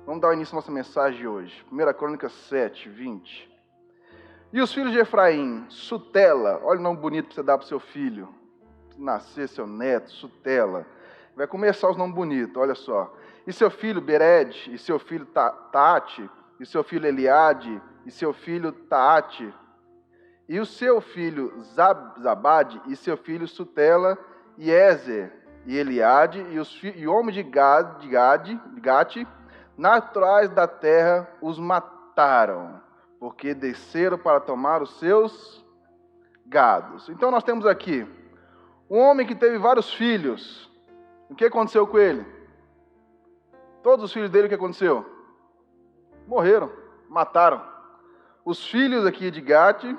Vamos dar início à nossa mensagem de hoje. 1 Crônicas 7, 20. E os filhos de Efraim, Sutela, olha o nome bonito para você dar para o seu filho, nascer seu neto, Sutela. Vai começar os nomes bonitos, olha só. E seu filho Bered, e seu filho Taate, e seu filho Eliade, e seu filho Taate, e o seu filho Zabade, e seu filho Sutela, e Ezer, e Eliade, e o homem de Gate, naturais da terra, os mataram, porque desceram para tomar os seus gados. Então nós temos aqui um homem que teve vários filhos. O que aconteceu com ele? Todos os filhos dele, o que aconteceu? Morreram, mataram. Os filhos aqui de Gate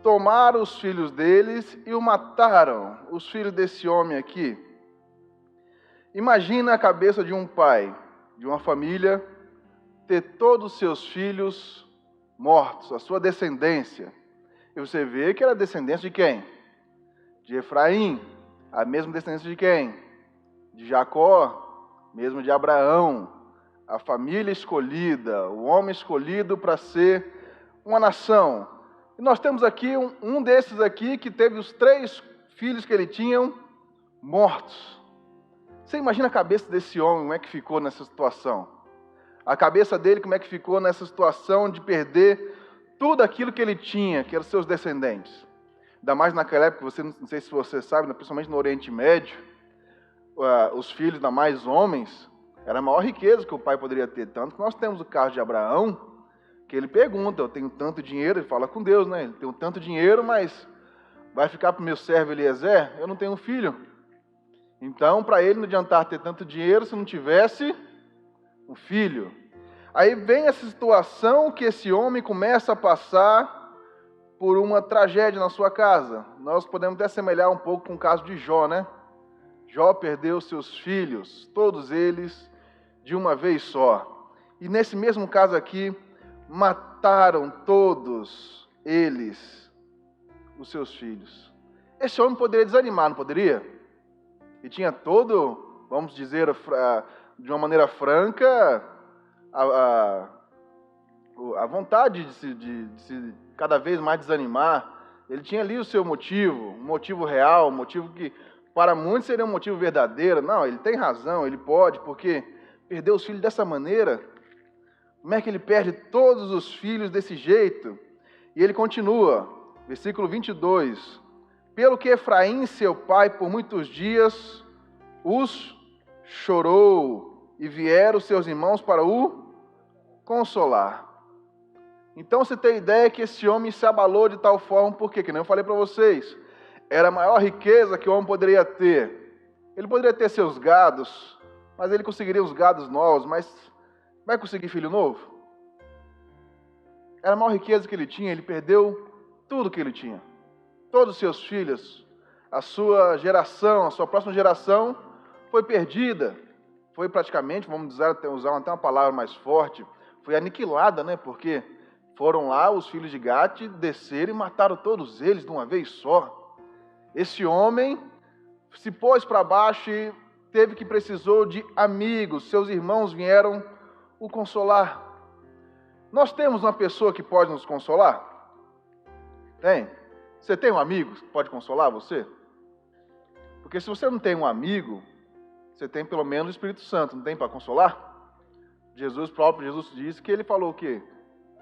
tomaram os filhos deles e o mataram. Os filhos desse homem aqui. Imagina a cabeça de um pai, de uma família, ter todos os seus filhos mortos, a sua descendência. E você vê que era descendência de quem? De Efraim. A mesma descendência de quem? De Jacó, mesmo de Abraão. A família escolhida, o homem escolhido para ser uma nação. E nós temos aqui um desses aqui que teve os 3 filhos que ele tinha mortos. Você imagina a cabeça desse homem, como é que ficou nessa situação? A cabeça dele, como é que ficou nessa situação de perder tudo aquilo que ele tinha, que eram seus descendentes. Ainda mais naquela época, não sei se você sabe, principalmente no Oriente Médio, os filhos, ainda mais homens, era a maior riqueza que o pai poderia ter. Tanto que nós temos o caso de Abraão, que ele pergunta, eu tenho tanto dinheiro, ele fala com Deus, né? Ele tem tanto dinheiro, mas vai ficar para o meu servo Eliezer? Eu não tenho um filho. Então, para ele não adiantar ter tanto dinheiro se não tivesse um filho. Aí vem essa situação que esse homem começa a passar por uma tragédia na sua casa. Nós podemos até assemelhar um pouco com o caso de Jó, né? Jó perdeu seus filhos, todos eles, de uma vez só. E nesse mesmo caso aqui, mataram todos eles, os seus filhos. Esse homem poderia desanimar, não poderia? E tinha todo, vamos dizer, de uma maneira franca, a vontade de se cada vez mais desanimar. Ele tinha ali o seu motivo, um motivo real, um motivo que para muitos seria um motivo verdadeiro. Não, ele tem razão, ele pode, porque perdeu os filhos dessa maneira. Como é que ele perde todos os filhos desse jeito? E ele continua, versículo 22. Pelo que Efraim, seu pai, por muitos dias os chorou, e vieram seus irmãos para o consolar. Então você tem ideia que esse homem se abalou de tal forma, porque, que nem eu falei para vocês, era a maior riqueza que o homem poderia ter. Ele poderia ter seus gados, mas ele conseguiria os gados novos, mas vai conseguir filho novo? Era a maior riqueza que ele tinha, ele perdeu tudo que ele tinha. Todos os seus filhos, a sua geração, a sua próxima geração foi perdida. Foi praticamente, vamos usar até uma palavra mais forte, foi aniquilada, né? Porque foram lá os filhos de Gate, desceram e mataram todos eles de uma vez só. Esse homem se pôs para baixo e precisou de amigos. Seus irmãos vieram o consolar. Nós temos uma pessoa que pode nos consolar? Tem? Você tem um amigo que pode consolar você? Porque se você não tem um amigo, você tem pelo menos o Espírito Santo, não tem para consolar? Próprio Jesus disse que ele falou o quê?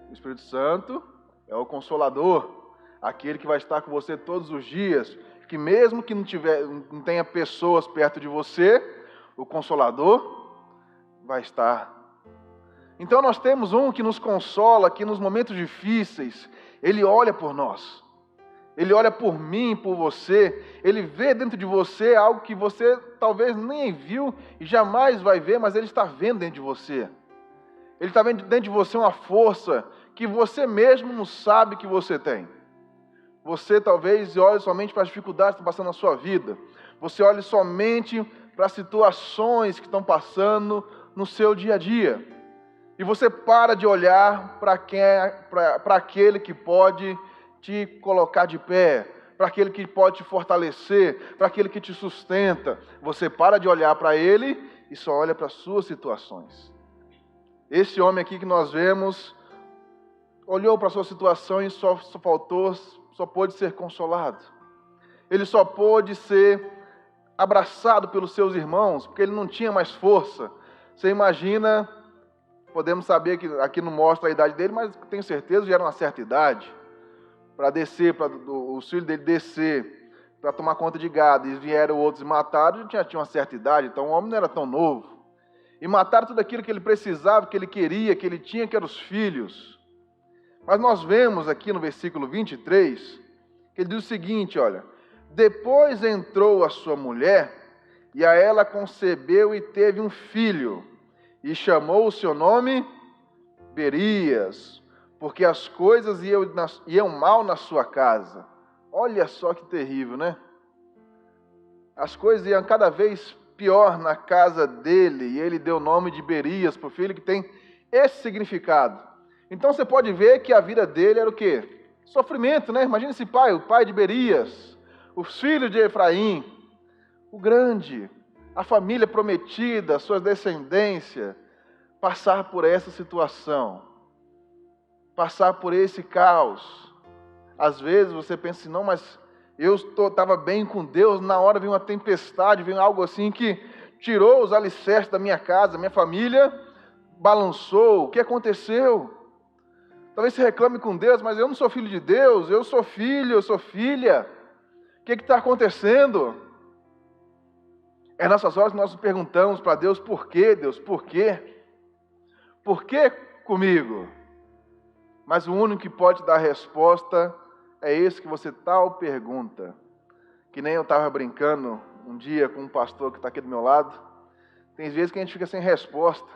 O Espírito Santo é o consolador, aquele que vai estar com você todos os dias, que mesmo que não tenha pessoas perto de você, o consolador vai estar. Então nós temos um que nos consola, que nos momentos difíceis, ele olha por nós. Ele olha por mim, por você. Ele vê dentro de você algo que você talvez nem viu e jamais vai ver, mas ele está vendo dentro de você. Ele está vendo dentro de você uma força que você mesmo não sabe que você tem. Você talvez olhe somente para as dificuldades que estão passando na sua vida. Você olhe somente para as situações que estão passando no seu dia a dia. E você para de olhar para aquele que pode te colocar de pé, para aquele que pode te fortalecer, para aquele que te sustenta. Você para de olhar para ele e só olha para as suas situações. Esse homem aqui que nós vemos, olhou para a sua situação e só pôde ser consolado. Ele só pôde ser abraçado pelos seus irmãos, porque ele não tinha mais força. Você imagina, podemos saber que aqui não mostra a idade dele, mas tenho certeza que já era uma certa idade, para descer, para os filhos dele descer, para tomar conta de gado, e vieram outros e mataram, já tinha uma certa idade, então o homem não era tão novo. E mataram tudo aquilo que ele precisava, que ele queria, que ele tinha, que eram os filhos. Mas nós vemos aqui no versículo 23, que ele diz o seguinte, olha: depois entrou a sua mulher, e a ela concebeu e teve um filho, e chamou o seu nome Berias, porque as coisas iam mal na sua casa. Olha só que terrível, né? As coisas iam cada vez pior na casa dele, e ele deu o nome de Berias para o filho, que tem esse significado. Então você pode ver que a vida dele era o quê? Sofrimento, né? Imagina esse pai, o pai de Berias, os filhos de Efraim, o grande, a família prometida, a sua descendência, passar por essa situação, passar por esse caos. Às vezes você pensa assim, não, mas eu estava bem com Deus, na hora veio uma tempestade, veio algo assim que tirou os alicerces da minha casa, minha família balançou. O que aconteceu? Talvez você reclame com Deus, mas eu não sou filho de Deus, eu sou filho, eu sou filha. O que está acontecendo? É nessas horas que nós nos perguntamos para Deus, por quê, Deus, por quê? Por que comigo? Mas o único que pode dar a resposta é esse que você tal pergunta. Que nem eu estava brincando um dia com um pastor que está aqui do meu lado. Tem vezes que a gente fica sem resposta.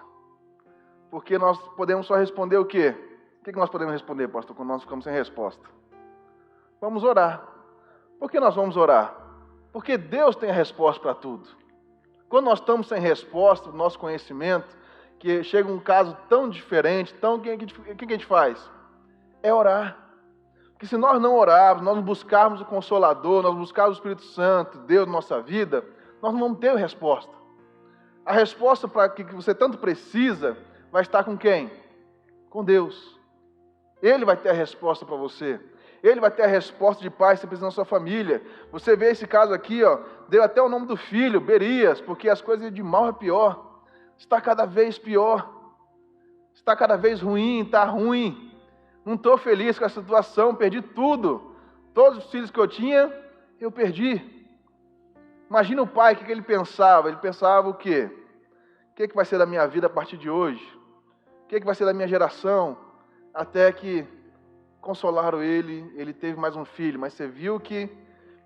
Porque nós podemos só responder o quê? O que nós podemos responder, pastor, quando nós ficamos sem resposta? Vamos orar. Por que nós vamos orar? Porque Deus tem a resposta para tudo. Quando nós estamos sem resposta do nosso conhecimento, que chega um caso tão diferente, o que a gente faz? É orar. Porque se nós não orarmos, nós não buscarmos o Consolador, nós buscarmos o Espírito Santo, Deus na nossa vida, nós não vamos ter resposta. A resposta para que você tanto precisa vai estar com quem? Com Deus. Ele vai ter a resposta para você. Ele vai ter a resposta de paz que você precisa na sua família. Você vê esse caso aqui, ó, deu até o nome do filho, Berias, porque as coisas de mal a pior. Está cada vez pior. Está cada vez ruim, está ruim. Não estou feliz com a situação, perdi tudo. Todos os filhos que eu tinha, eu perdi. Imagina o pai, o que ele pensava? Ele pensava o quê? O que vai ser da minha vida a partir de hoje? O que vai ser da minha geração? Até que consolaram ele teve mais um filho, mas você viu que,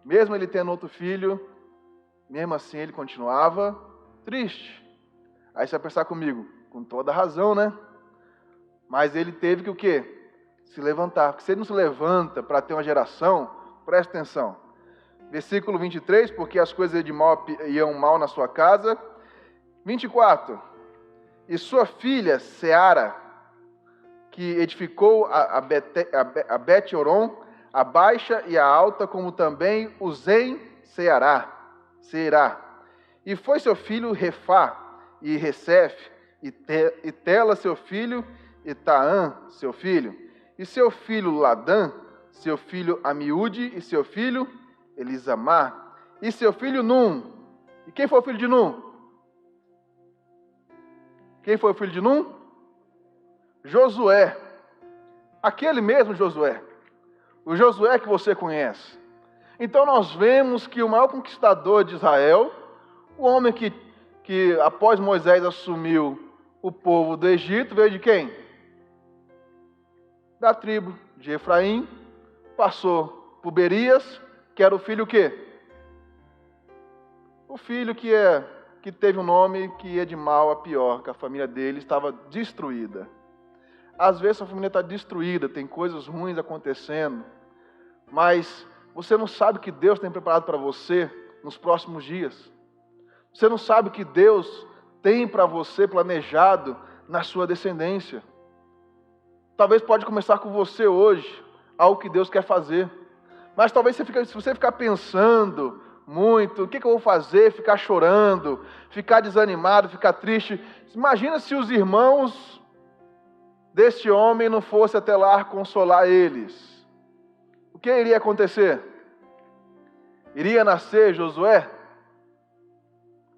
mesmo ele tendo outro filho, mesmo assim ele continuava triste. Aí você vai pensar comigo, com toda razão, né? Mas ele teve que o quê? Se levantar. Porque se ele não se levanta para ter uma geração, preste atenção. Versículo 23, porque as coisas iam mal na sua casa. 24, e sua filha Seara, que edificou a Bet-Horon, a baixa e a alta, como também Uzem Seirá. E foi seu filho Refá, e Recef, e Tela seu filho, e Taã seu filho, e seu filho Ladã, seu filho Amiúde, e seu filho Elisamar, e seu filho Num. E quem foi o filho de Num? Quem foi o filho de Num? Josué. Aquele mesmo Josué. O Josué que você conhece. Então nós vemos que o maior conquistador de Israel, o homem que após Moisés assumiu o povo do Egito, veio de quem? Da tribo de Efraim, passou por Berias, que era o filho o quê? O filho que teve um nome que ia de mal a pior, que a família dele estava destruída. Às vezes a família está destruída, tem coisas ruins acontecendo, mas você não sabe o que Deus tem preparado para você nos próximos dias. Você não sabe o que Deus tem para você planejado na sua descendência. Talvez pode começar com você hoje, algo que Deus quer fazer. Mas talvez se você ficar pensando muito, o que eu vou fazer, ficar chorando, ficar desanimado, ficar triste. Imagina se os irmãos deste homem não fosse até lá consolar eles, o que iria acontecer? Iria nascer Josué?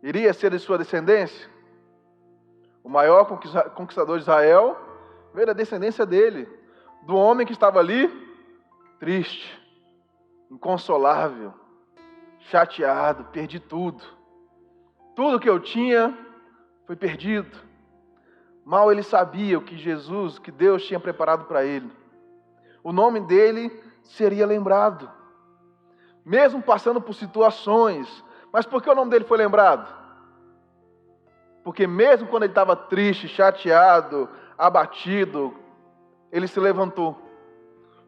Iria ser de sua descendência? O maior conquistador de Israel veio da descendência dele, do homem que estava ali, triste, inconsolável, chateado, perdi tudo. Tudo que eu tinha foi perdido. Mal ele sabia o que Jesus, que Deus tinha preparado para ele. O nome dele seria lembrado. Mesmo passando por situações. Mas por que o nome dele foi lembrado? Porque mesmo quando ele estava triste, chateado, abatido, ele se levantou.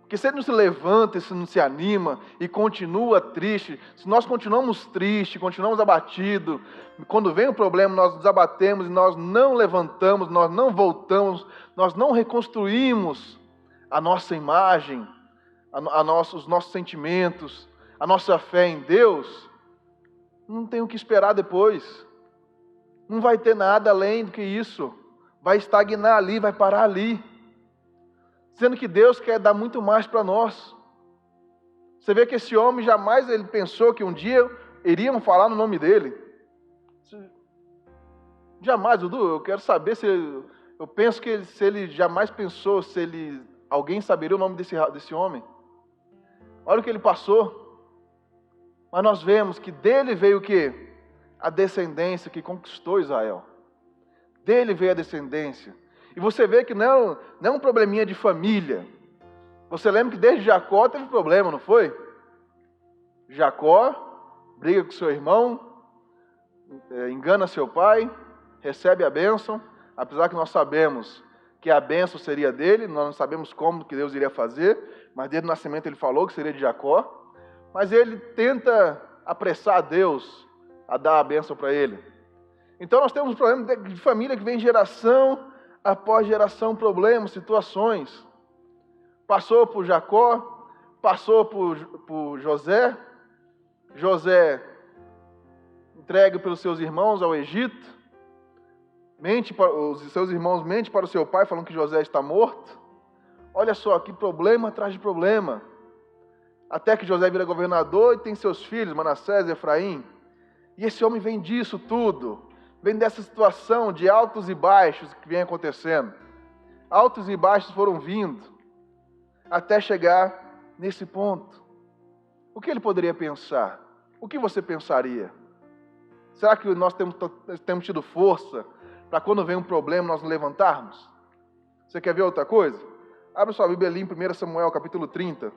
Porque se ele não se levanta, se não se anima e continua triste, se nós continuamos tristes, continuamos abatidos, quando vem o problema nós nos abatemos e nós não levantamos, nós não voltamos, nós não reconstruímos a nossa imagem, os nossos sentimentos, a nossa fé em Deus, não tem o que esperar depois. Não vai ter nada além do que isso. Vai estagnar ali, vai parar ali. Sendo que Deus quer dar muito mais para nós. Você vê que esse homem jamais ele pensou que um dia iriam falar no nome dele. Jamais, Dudu, eu quero saber se... Eu penso que se ele jamais pensou, alguém saberia o nome desse homem. Olha o que ele passou. Mas nós vemos que dele veio o quê? A descendência que conquistou Israel. Dele veio a descendência. E você vê que não é um probleminha de família. Você lembra que desde Jacó teve problema, não foi? Jacó briga com seu irmão, engana seu pai, recebe a bênção, apesar que nós sabemos que a bênção seria dele, nós não sabemos como que Deus iria fazer, mas desde o nascimento ele falou que seria de Jacó, mas ele tenta apressar Deus a dar a bênção para ele. Então nós temos um problema de família que vem geração após geração, problemas, situações. Passou por Jacó, passou por José, José entregue pelos seus irmãos ao Egito, os seus irmãos mentem para o seu pai, falando que José está morto. Olha só, que problema atrás de problema. Até que José vira governador e tem seus filhos, Manassés e Efraim. E esse homem vem disso tudo. Vem dessa situação de altos e baixos que vem acontecendo. Altos e baixos foram vindo até chegar nesse ponto. O que ele poderia pensar? O que você pensaria? Será que nós temos tido força para quando vem um problema nós nos levantarmos? Você quer ver outra coisa? Abra sua Bíblia ali em 1 Samuel capítulo 30.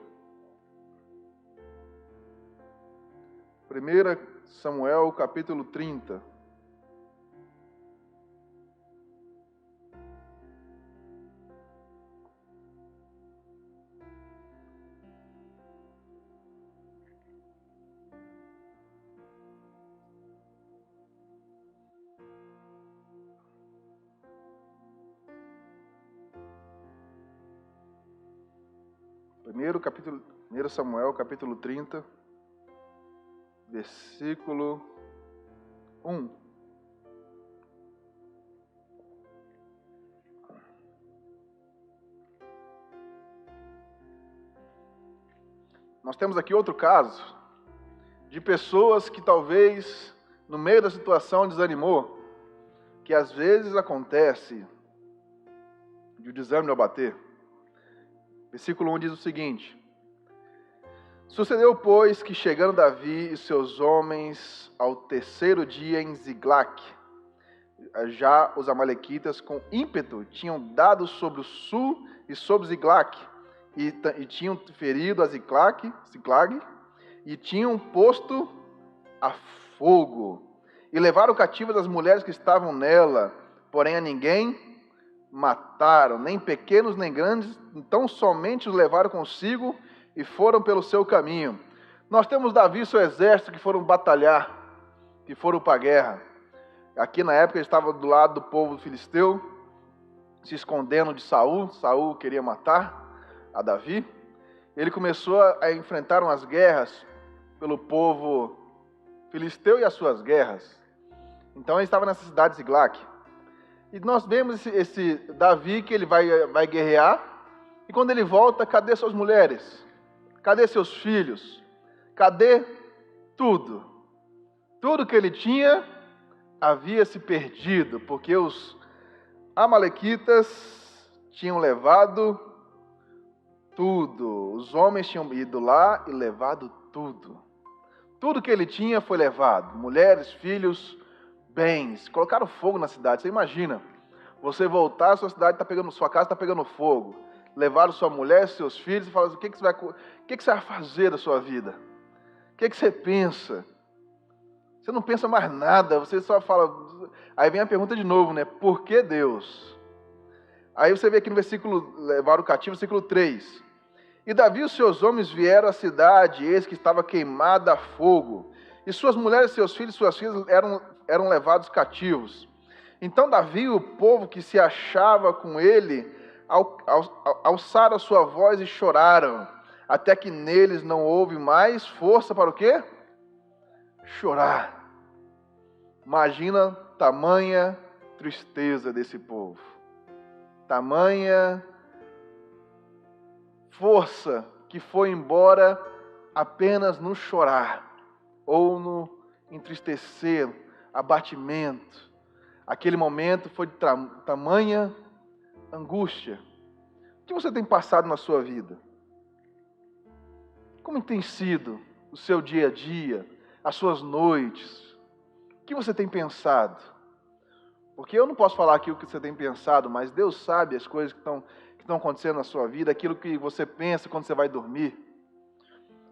1 Samuel capítulo 30. Primeiro Samuel, capítulo 30, versículo 1. Nós temos aqui outro caso de pessoas que talvez no meio da situação desanimou, que às vezes acontece de o desânimo abater. Versículo 1 diz o seguinte: Sucedeu, pois, que chegando Davi e seus homens ao terceiro dia em Ziglac, já os amalequitas com ímpeto tinham dado sobre o sul e sobre Ziglac, e tinham ferido a Ziglag, e tinham posto a fogo, e levaram cativas as mulheres que estavam nela, porém a ninguém mataram, nem pequenos nem grandes, então somente os levaram consigo e foram pelo seu caminho. Nós temos Davi e seu exército que foram batalhar, que foram para a guerra. Aqui na época ele estava do lado do povo filisteu, se escondendo de Saul. Saul queria matar a Davi. Ele começou a enfrentar umas guerras pelo povo filisteu e as suas guerras. Então ele estava nessa cidade de Ziglac. E nós vemos esse Davi que ele vai guerrear, e quando ele volta, cadê suas mulheres? Cadê seus filhos? Cadê tudo? Tudo que ele tinha havia se perdido, porque os amalequitas tinham levado tudo. Os homens tinham ido lá e levado tudo. Tudo que ele tinha foi levado. Mulheres, filhos, bens. Colocaram fogo na cidade. Você imagina, você voltar, sua casa está pegando fogo. Levaram sua mulher, seus filhos e falaram: o que você vai fazer da sua vida? O que você pensa? Você não pensa mais nada, você só fala. Aí vem a pergunta de novo, né? Por que Deus? Aí você vê aqui no versículo, levaram o cativo, versículo 3. E Davi e os seus homens vieram à cidade, eis que estava queimada a fogo. E suas mulheres, seus filhos e suas filhas eram levados cativos. Então Davi e o povo que se achava com ele alçaram a sua voz e choraram, até que neles não houve mais força para o quê? Chorar. Imagina tamanha tristeza desse povo. Tamanha força que foi embora apenas no chorar, ou no entristecer, abatimento. Aquele momento foi de tamanha angústia. O que você tem passado na sua vida? Como tem sido o seu dia a dia, as suas noites? O que você tem pensado? Porque eu não posso falar aqui o que você tem pensado, mas Deus sabe as coisas que estão acontecendo na sua vida, aquilo que você pensa quando você vai dormir,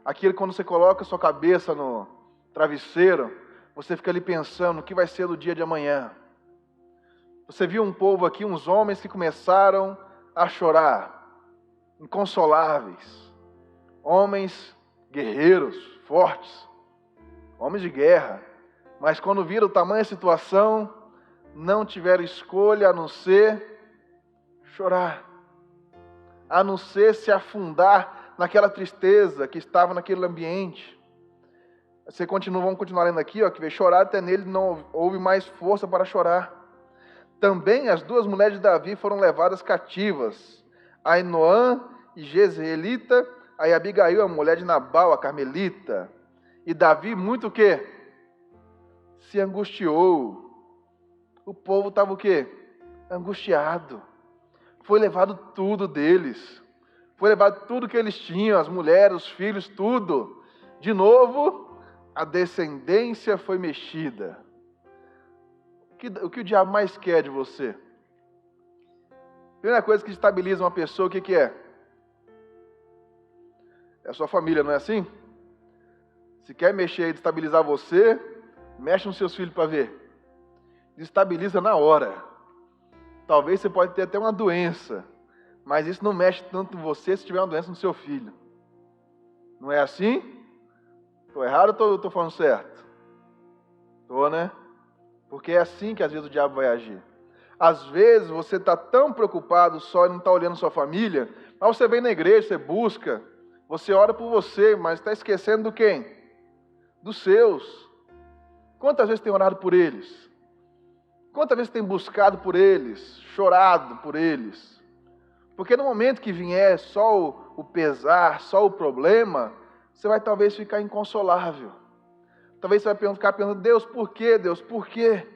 aquilo que quando você coloca a sua cabeça no travesseiro, você fica ali pensando o que vai ser do dia de amanhã. Você viu um povo aqui, uns homens que começaram a chorar, inconsoláveis, homens guerreiros, fortes, homens de guerra, mas quando viram tamanha situação, não tiveram escolha a não ser chorar, a não ser se afundar naquela tristeza que estava naquele ambiente. Vamos continuar lendo aqui, que veio chorar, até nele não houve mais força para chorar. Também as duas mulheres de Davi foram levadas cativas, Ainoã e Jezreelita, a Abigail, a mulher de Nabal, a Carmelita. E Davi muito o quê? Se angustiou. O povo estava o quê? Angustiado. Foi levado tudo deles. Foi levado tudo que eles tinham, as mulheres, os filhos, tudo. De novo, a descendência foi mexida. O que o diabo mais quer de você? A primeira coisa que estabiliza uma pessoa, o que é? É a sua família, não é assim? Se quer mexer e destabilizar você, mexe nos seus filhos para ver. Destabiliza na hora. Talvez você pode ter até uma doença, mas isso não mexe tanto em você se tiver uma doença no seu filho. Não é assim? Estou errado ou estou falando certo? Estou, né? Porque é assim que às vezes o diabo vai agir. Às vezes você está tão preocupado só e não está olhando sua família, mas você vem na igreja, você busca, você ora por você, mas está esquecendo do quem? Dos seus. Quantas vezes tem orado por eles? Quantas vezes tem buscado por eles, chorado por eles? Porque no momento que vier só o pesar, só o problema, você vai talvez ficar inconsolável. Talvez você vai ficar pensando: Deus, por quê? Deus, por quê?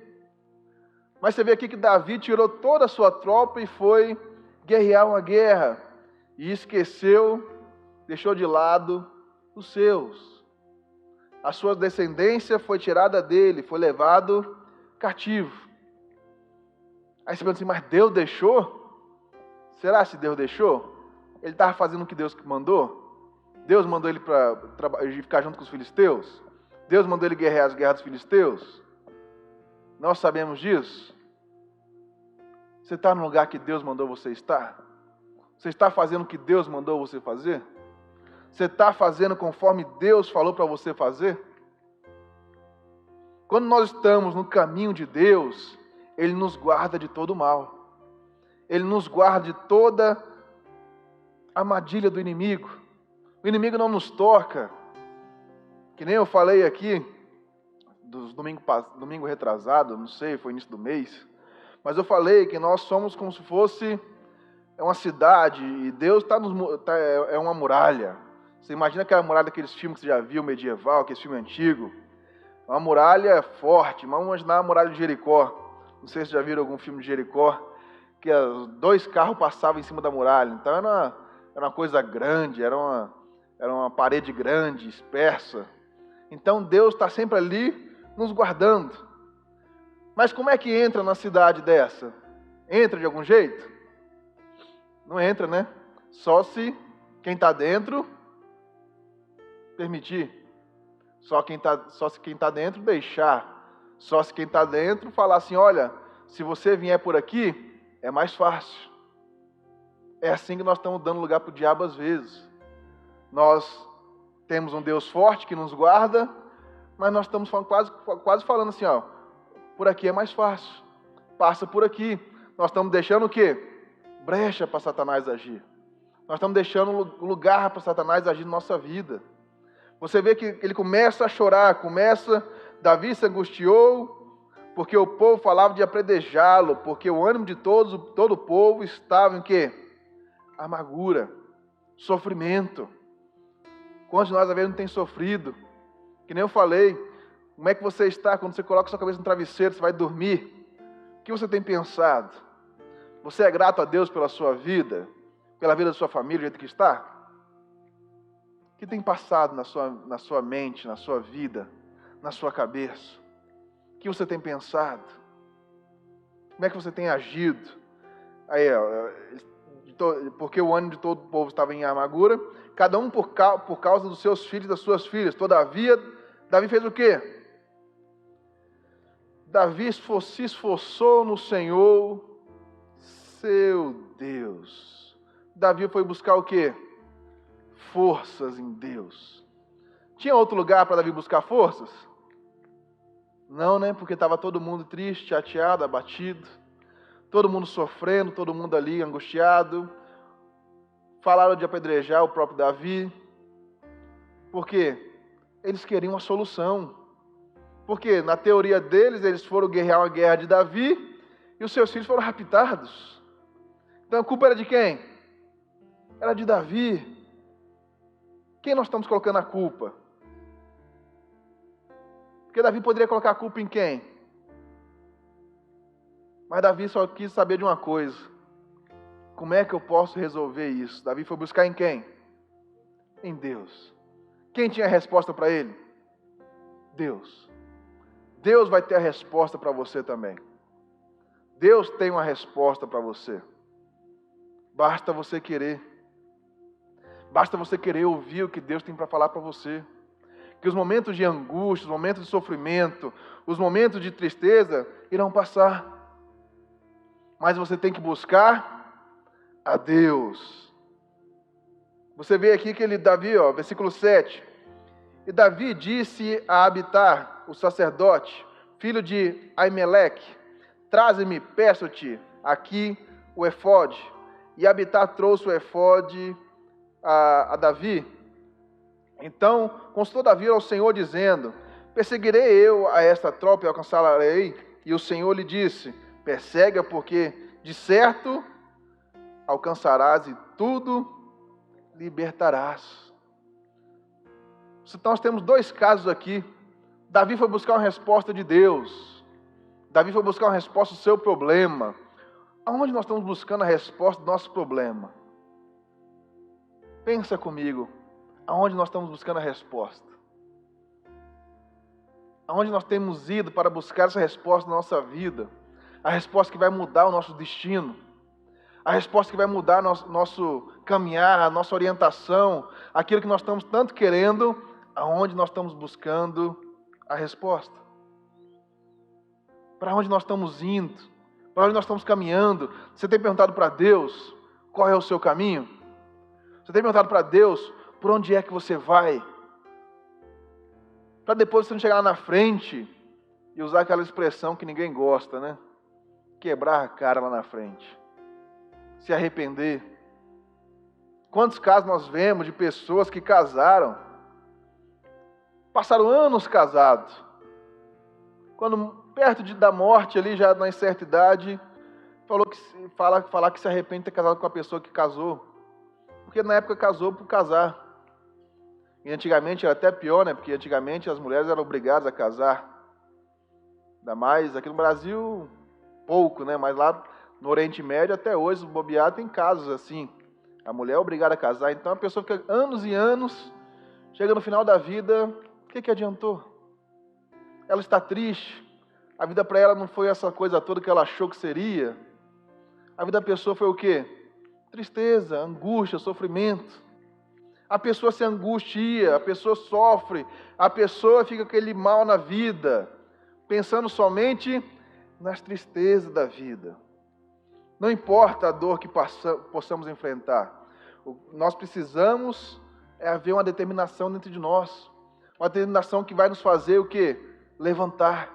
Mas você vê aqui que Davi tirou toda a sua tropa e foi guerrear uma guerra. E esqueceu, deixou de lado os seus. A sua descendência foi tirada dele, foi levado cativo. Aí você pensa assim: mas Deus deixou? Será se Deus deixou? Ele estava fazendo o que Deus mandou? Deus mandou ele para ficar junto com os filisteus? Deus mandou ele guerrear as guerras dos filisteus? Nós sabemos disso? Você está no lugar que Deus mandou você estar? Você está fazendo o que Deus mandou você fazer? Você está fazendo conforme Deus falou para você fazer? Quando nós estamos no caminho de Deus, Ele nos guarda de todo mal. Ele nos guarda de toda armadilha do inimigo. O inimigo não nos toca. Que nem eu falei aqui, domingo retrasado, não sei, foi início do mês. Mas eu falei que nós somos como se fosse uma cidade e Deus é uma muralha. Você imagina aquela muralha daqueles filmes que você já viu, medieval, aquele filme antigo? Uma muralha forte. Vamos imaginar a muralha de Jericó. Não sei se já viram algum filme de Jericó, que 2 carros passavam em cima da muralha. Então era uma coisa grande, era uma parede grande, espessa. Então Deus está sempre ali nos guardando. Mas como é que entra na cidade dessa? Entra de algum jeito? Não entra, né? Só se quem está dentro permitir. Só se quem está dentro deixar. Só se quem está dentro falar assim, olha, se você vier por aqui, é mais fácil. É assim que nós estamos dando lugar para o diabo às vezes. Nós temos um Deus forte que nos guarda, mas nós estamos quase falando assim, ó, por aqui é mais fácil. Passa por aqui. Nós estamos deixando o quê? Brecha para Satanás agir. Nós estamos deixando lugar para Satanás agir na nossa vida. Você vê que ele começa a chorar, Davi se angustiou, porque o povo falava de apredejá-lo, porque o ânimo de todo o povo estava em quê? Amargura, sofrimento. Quantos de nós às vezes não tem sofrido? Que nem eu falei, como é que você está quando você coloca sua cabeça no travesseiro, você vai dormir? O que você tem pensado? Você é grato a Deus pela sua vida, pela vida da sua família, do jeito que está? O que tem passado na sua mente, na sua vida, na sua cabeça? O que você tem pensado? Como é que você tem agido? Aí, porque o ânimo de todo o povo estava em amargura, cada um por causa dos seus filhos e das suas filhas. Todavia, Davi fez o quê? Davi se esforçou no Senhor, seu Deus. Davi foi buscar o quê? Forças em Deus. Tinha outro lugar para Davi buscar forças? Não, né? Porque estava todo mundo triste, chateado, abatido. Todo mundo sofrendo, todo mundo ali angustiado. Falaram de apedrejar o próprio Davi. Por quê? Eles queriam uma solução. Porque na teoria deles, eles foram guerrear uma guerra de Davi e os seus filhos foram raptados. Então a culpa era de quem? Era de Davi. Quem nós estamos colocando a culpa? Porque Davi poderia colocar a culpa em quem? Mas Davi só quis saber de uma coisa. Como é que eu posso resolver isso? Davi foi buscar em quem? Em Deus. Quem tinha a resposta para ele? Deus. Deus vai ter a resposta para você também. Deus tem uma resposta para você. Basta você querer. Basta você querer ouvir o que Deus tem para falar para você. Que os momentos de angústia, os momentos de sofrimento, os momentos de tristeza irão passar. Mas você tem que buscar a Deus. Você vê aqui que Davi, versículo 7. E Davi disse a Abitar, o sacerdote, filho de Aimeleque, traze-me, peço-te, aqui o efode. E Abitar trouxe o efode a Davi. Então consultou Davi ao Senhor, dizendo, perseguirei eu a esta tropa e alcançá-la-ei? E o Senhor lhe disse, persegue-a, porque de certo alcançarás e tudo libertarás. Então nós temos 2 casos aqui. Davi foi buscar uma resposta de Deus. Davi foi buscar uma resposta do seu problema. Aonde nós estamos buscando a resposta do nosso problema? Pensa comigo. Aonde nós estamos buscando a resposta? Aonde nós temos ido para buscar essa resposta na nossa vida? A resposta que vai mudar o nosso destino. A resposta que vai mudar nosso caminhar, a nossa orientação. Aquilo que nós estamos tanto querendo. Aonde nós estamos buscando a resposta? Para onde nós estamos indo? Para onde nós estamos caminhando? Você tem perguntado para Deus qual é o seu caminho? Você tem perguntado para Deus por onde é que você vai? Para depois você não chegar lá na frente e usar aquela expressão que ninguém gosta, né? Quebrar a cara lá na frente. Se arrepender. Quantos casos nós vemos de pessoas que casaram, passaram anos casados, quando perto da morte ali, já na certa idade, falar que se arrepende de ter casado com a pessoa que casou. Porque na época casou por casar. E antigamente era até pior, né? Porque antigamente as mulheres eram obrigadas a casar. Ainda mais aqui no Brasil, pouco, né? Mas lá no Oriente Médio, até hoje, bobeado, tem casos assim. A mulher é obrigada a casar. Então a pessoa fica anos e anos, chega no final da vida, o que adiantou? Ela está triste. A vida para ela não foi essa coisa toda que ela achou que seria. A vida da pessoa foi o quê? Tristeza, angústia, sofrimento. A pessoa se angustia, a pessoa sofre, a pessoa fica com aquele mal na vida, pensando somente nas tristezas da vida. Não importa a dor que possamos enfrentar, nós precisamos haver uma determinação dentro de nós, uma determinação que vai nos fazer o quê? Levantar,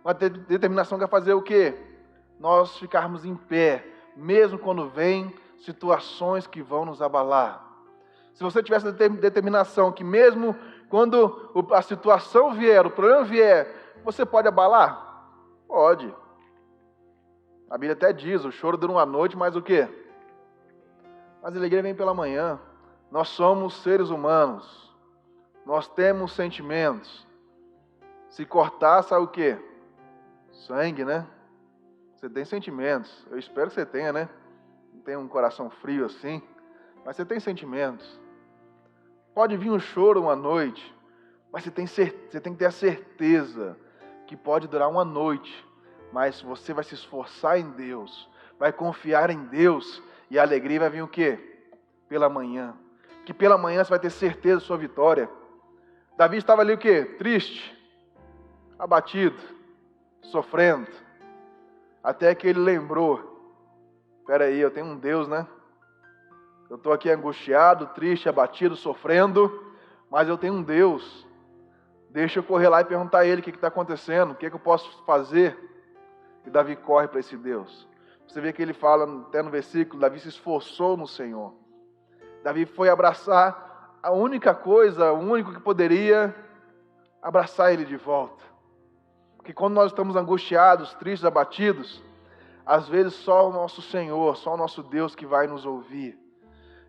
uma determinação que vai fazer o quê? Nós ficarmos em pé, mesmo quando vem situações que vão nos abalar. Se você tivesse determinação que mesmo quando a situação vier, o problema vier, você pode abalar? Pode. A Bíblia até diz, o choro dura uma noite, mas o quê? Mas a alegria vem pela manhã. Nós somos seres humanos. Nós temos sentimentos. Se cortar, sabe o quê? Sangue, né? Você tem sentimentos. Eu espero que você tenha, né? Não tem um coração frio assim. Mas você tem sentimentos. Pode vir um choro uma noite, mas você tem que ter a certeza que pode durar uma noite, mas você vai se esforçar em Deus, vai confiar em Deus, e a alegria vai vir o quê? Pela manhã. Que pela manhã você vai ter certeza da sua vitória. Davi estava ali o quê? Triste, abatido, sofrendo, até que ele lembrou, espera aí, eu tenho um Deus, né? Eu estou aqui angustiado, triste, abatido, sofrendo, mas eu tenho um Deus. Deixa eu correr lá e perguntar a Ele o que está acontecendo, o que eu posso fazer. E Davi corre para esse Deus. Você vê que ele fala até no versículo, Davi se esforçou no Senhor. Davi foi abraçar a única coisa, o único que poderia abraçar Ele de volta. Porque quando nós estamos angustiados, tristes, abatidos, às vezes só o nosso Senhor, só o nosso Deus que vai nos ouvir.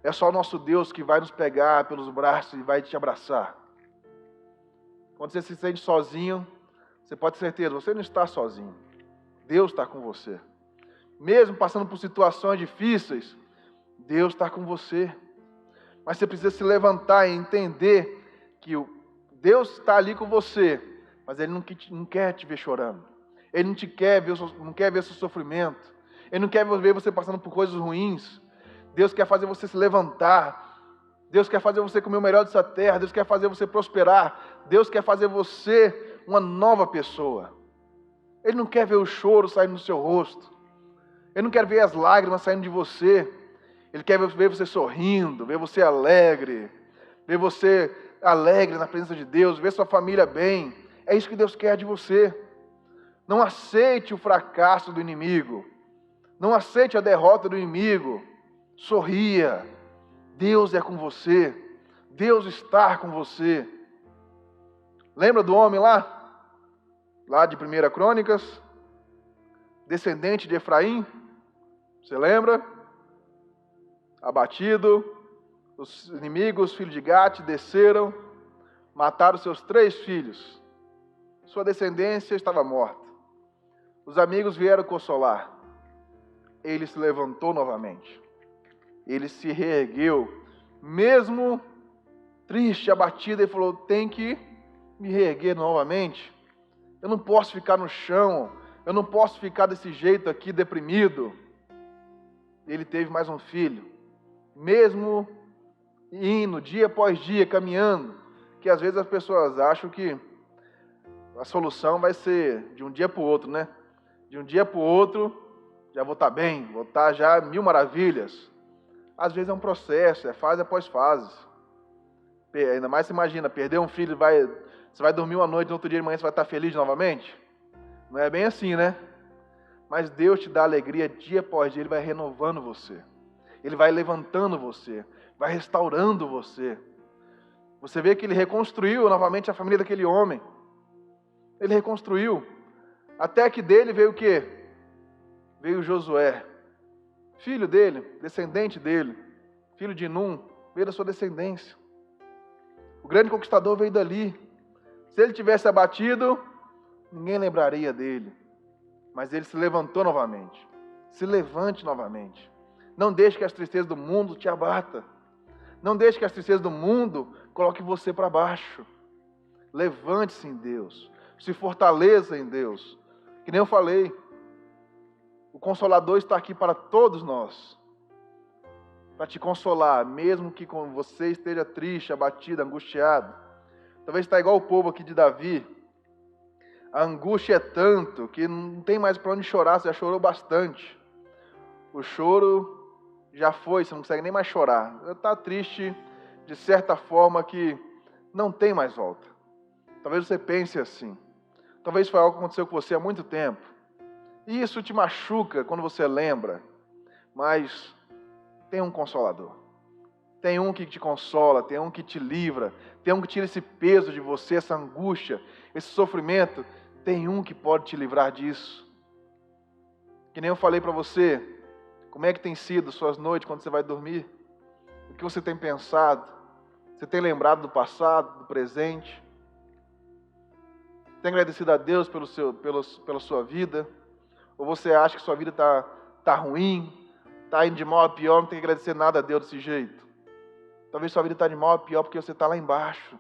É só o nosso Deus que vai nos pegar pelos braços e vai te abraçar. Quando você se sente sozinho, você pode ter certeza, você não está sozinho. Deus está com você. Mesmo passando por situações difíceis, Deus está com você. Mas você precisa se levantar e entender que Deus está ali com você, mas Ele não quer te ver chorando. Ele não quer ver seu sofrimento. Ele não quer ver você passando por coisas ruins. Deus quer fazer você se levantar. Deus quer fazer você comer o melhor dessa terra. Deus quer fazer você prosperar. Deus quer fazer você uma nova pessoa. Ele não quer ver o choro saindo do seu rosto. Ele não quer ver as lágrimas saindo de você. Ele quer ver você sorrindo, ver você alegre, ver você alegre na presença de Deus, ver sua família bem. É isso que Deus quer de você. Não aceite o fracasso do inimigo. Não aceite a derrota do inimigo. Sorria, Deus é com você, Deus está com você. Lembra do homem lá de 1 Crônicas, descendente de Efraim? Você lembra? Abatido, os inimigos, filhos de Gate, desceram, mataram seus 3 filhos. Sua descendência estava morta. Os amigos vieram consolar. Ele se levantou novamente. Ele se reergueu, mesmo triste, abatido, ele falou, tem que me reerguer novamente. Eu não posso ficar no chão, eu não posso ficar desse jeito aqui, deprimido. Ele teve mais um filho, mesmo indo dia após dia, caminhando, que às vezes as pessoas acham que a solução vai ser de um dia para o outro, né? De um dia para o outro, já vou estar bem, vou estar já 1000 maravilhas. Às vezes é um processo, é fase após fase. Ainda mais você imagina, perder um filho, você vai dormir uma noite, no outro dia de manhã você vai estar feliz novamente? Não é bem assim, né? Mas Deus te dá alegria dia após dia, Ele vai renovando você. Ele vai levantando você, vai restaurando você. Você vê que Ele reconstruiu novamente a família daquele homem. Ele reconstruiu. Até que dele veio o quê? veio Josué, filho dele, descendente dele, filho de Num, veio da sua descendência. O grande conquistador veio dali. Se ele tivesse abatido, ninguém lembraria dele. Mas ele se levantou novamente. Se levante novamente. Não deixe que as tristezas do mundo te abata. Não deixe que as tristezas do mundo coloquem você para baixo. Levante-se em Deus. Se fortaleça em Deus. Que nem eu falei, o Consolador está aqui para todos nós. Para te consolar, mesmo que você esteja triste, abatido, angustiado. Talvez está igual o povo aqui de Davi. A angústia é tanto que não tem mais para onde chorar, você já chorou bastante. O choro já foi, você não consegue nem mais chorar. Está triste de certa forma que não tem mais volta. Talvez você pense assim. Talvez foi algo que aconteceu com você há muito tempo. E isso te machuca quando você lembra. Mas tem um Consolador. Tem um que te consola, tem um que te livra, tem um que tira esse peso de você, essa angústia, esse sofrimento. Tem um que pode te livrar disso. Que nem eu falei para você, como é que tem sido suas noites quando você vai dormir? O que você tem pensado? Você tem lembrado do passado, do presente? Tem agradecido a Deus pela sua vida? Ou você acha que sua vida está ruim, está indo de mal a pior, não tem que agradecer nada a Deus desse jeito? Talvez sua vida está de mal a pior porque você está lá embaixo.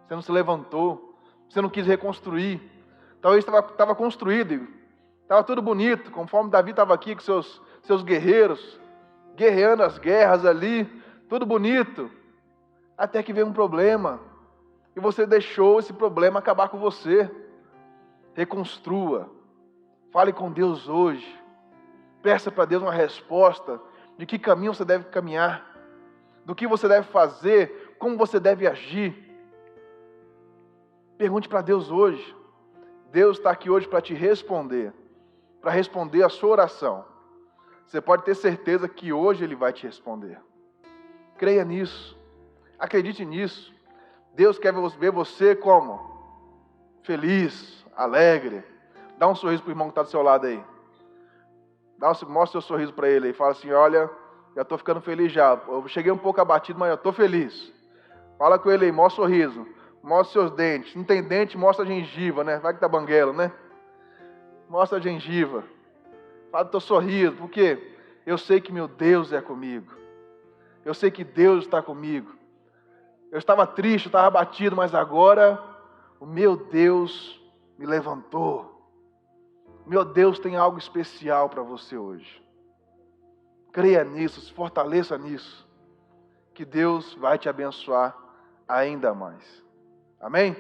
Você não se levantou, você não quis reconstruir. Talvez estava construído, estava tudo bonito, conforme Davi estava aqui com seus guerreiros, guerreando as guerras ali, tudo bonito. Até que veio um problema, e você deixou esse problema acabar com você. Reconstrua, fale com Deus hoje, peça para Deus uma resposta de que caminho você deve caminhar, do que você deve fazer, como você deve agir. Pergunte para Deus hoje. Deus está aqui hoje para te responder, para responder a sua oração. Você pode ter certeza que hoje Ele vai te responder. Creia nisso, acredite nisso. Deus quer ver você como? Feliz, alegre. Dá um sorriso para o irmão que está do seu lado aí. Mostra o seu sorriso para ele e fala assim: olha, já estou ficando feliz já. Eu cheguei um pouco abatido, mas eu estou feliz. Fala com ele aí, mostra o sorriso. Mostra seus dentes. Não tem dente, mostra a gengiva, né? Vai que tá banguelo, né? Mostra a gengiva. Fala do teu sorriso, porque eu sei que meu Deus é comigo. Eu sei que Deus está comigo. Eu estava triste, eu estava abatido, mas agora o meu Deus me levantou. Meu Deus tem algo especial para você hoje. Creia nisso, se fortaleça nisso, que Deus vai te abençoar ainda mais. Amém?